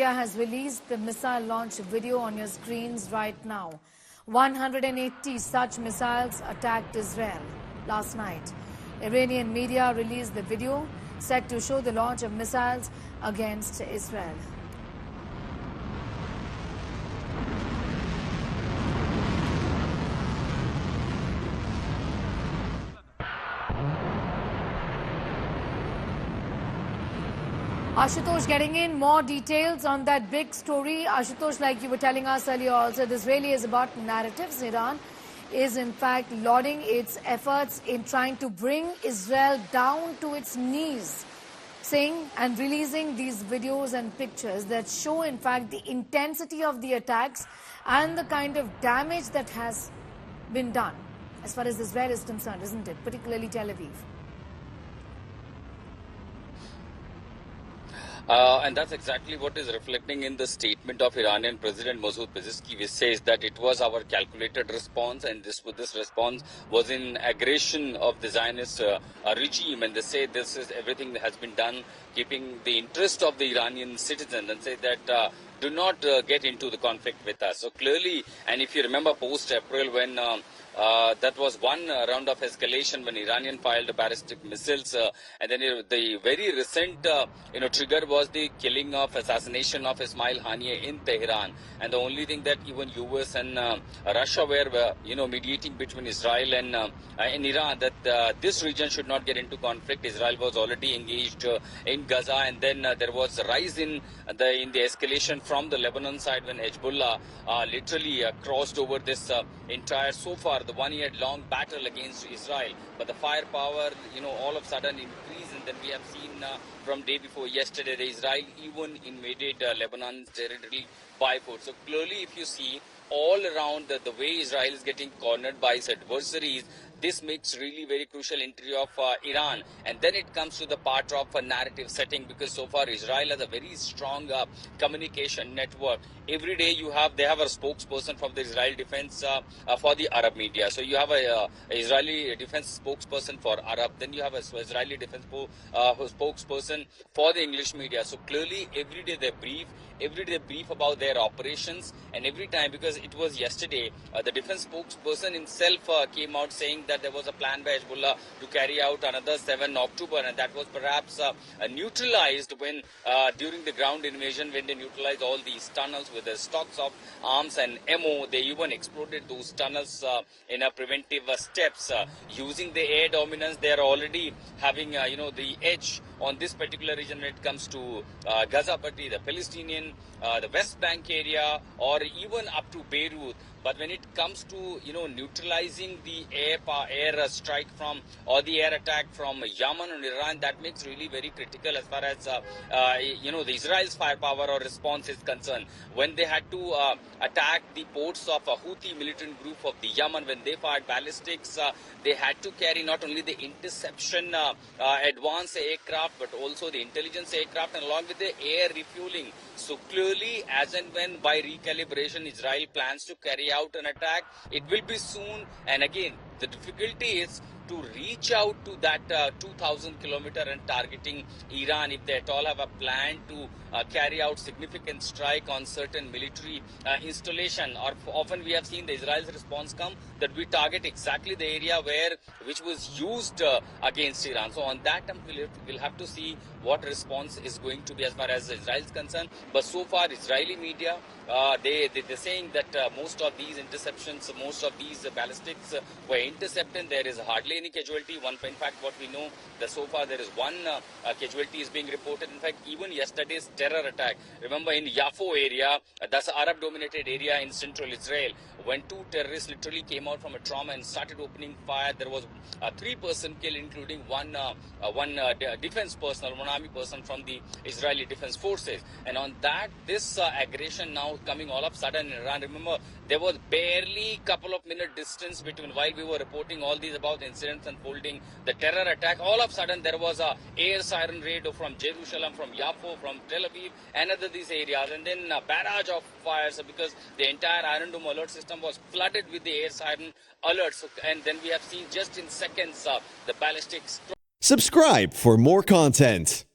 India has released the missile launch video on your screens right now. 180 such missiles attacked Israel last night. Iranian media released the video set to show the launch of missiles against Israel. Ashutosh getting in more details on that big story. Ashutosh, like you were telling us earlier also, this really is about narratives. Iran is in fact lauding its efforts in trying to bring Israel down to its knees, saying and releasing these videos and pictures that show in fact the intensity of the attacks and the kind of damage that has been done as far as Israel is concerned, isn't it? Particularly Tel Aviv. And that's exactly what is reflecting in the statement of Iranian President Masoud Pezeshkian, which says that it was our calculated response, and this response was in aggression of the Zionist regime. And they say this is everything that has been done keeping the interest of the Iranian citizens, and say that do not get into the conflict with us. So clearly, and if you remember post-April when that was one round of escalation when Iranian fired ballistic missiles, and then the very recent trigger was the killing of assassination of Ismail Haniyeh in Tehran, and the only thing that even US and Russia were mediating between Israel and Iran, that this region should not get into conflict. Israel was already engaged in Gaza, and then there was a rise in the escalation from the Lebanon side when Hezbollah literally crossed over this entire, so far, the 1 year long battle against Israel. But the firepower, all of a sudden increased, and then we have seen from day before yesterday, the Israel even invaded Lebanon's territory by force. So clearly, if you see all around the way Israel is getting cornered by its adversaries, this makes really very crucial entry of Iran. And then it comes to the part of a narrative setting, because so far Israel has a very strong communication network. Every day they have a spokesperson from the Israeli defense for the Arab media. So you have a Israeli defense spokesperson for Arab, then you have a Israeli defense spokesperson for the English media. So clearly every day they brief about their operations, and every time, because it was yesterday, the defense spokesperson himself came out saying that there was a plan by Hezbollah to carry out another 7 October, and that was perhaps neutralized when during the ground invasion, when they neutralized all these tunnels with the stocks of arms and ammo. They even exploded those tunnels in a preventive steps. Using the air dominance, they are already having the edge on this particular region when it comes to Gaza, but the Palestinian, the West Bank area, or even up to Beirut. But when it comes to neutralizing the air strike from, or the air attack from Yemen and Iran, that makes really very critical as far as the Israel's firepower or response is concerned. When they had to attack the ports of a Houthi militant group of the Yemen, when they fired ballistics, they had to carry not only the interception advanced aircraft, but also the intelligence aircraft, and along with the air refueling. So clearly, as and when by recalibration Israel plans to carry out an attack, it will be soon. And again, the difficulty is to reach out to that 2,000 kilometer and targeting Iran, if they at all have a plan to carry out significant strike on certain military installation. Or often we have seen the Israel's response come that we target exactly the area which was used against Iran. So on that, we'll have to see what response is going to be as far as Israel is concerned. But so far, Israeli media, they're saying that most of these interceptions, most of these ballistics were intercepted. There is hardly any casualty. In fact, what we know that so far there is one casualty is being reported. In fact, even yesterday's terror attack, remember in Yaffo area, that's an Arab-dominated area in central Israel, when 2 terrorists literally came out from a trauma and started opening fire. There was a 3-person kill, including one defense personnel, one army person from the Israeli Defense Forces. And on that, this aggression now coming all of a sudden in Iran. Remember, there was barely couple of minute distance between while we were reporting all these about incidents unfolding, the terror attack. All of a sudden, there was a air siren raid from Jerusalem, from Yaffo, from Tel Aviv, and other these areas. And then a barrage of fires because the entire Iron Dome alert system was flooded with the air siren alerts. And then we have seen just in seconds the ballistics. Subscribe for more content.